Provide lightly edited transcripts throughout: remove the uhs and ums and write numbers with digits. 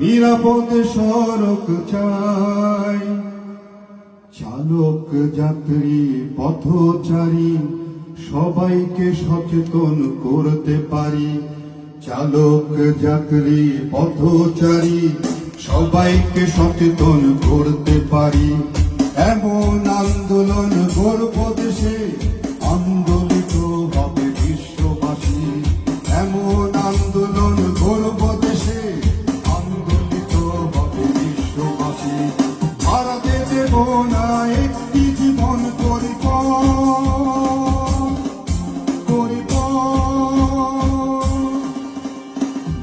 নিরাপদ সড়ক চাই, চালক যাত্রী পথচারী সবাইকে সচেতন করতে পারি। চালক যাত্রী পথচারী সবাইকে সচেতন করতে পারি। এমন আন্দোলন গর্ব দেশে আন্দোলিত হবে বিশ্ববাসী। এমন আন্দোলন গর্ব দেশে আন্দোলিত হবে বিশ্ববাসী। ভারতে দেব না একটি জীবন করিব,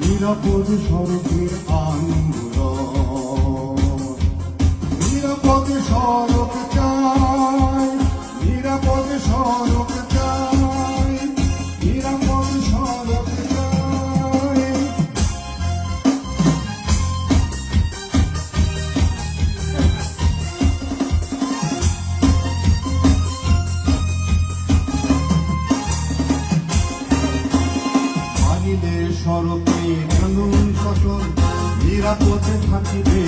নিরাপদ সড়কের আন্দোলন। নিরাপদ সড়ক চাই, নিরাপদ সড়ক চাই, নিরাপদ সড়ক চাই। আইনের সড়কে কানুন শাসন নিরাপদে থাকিবে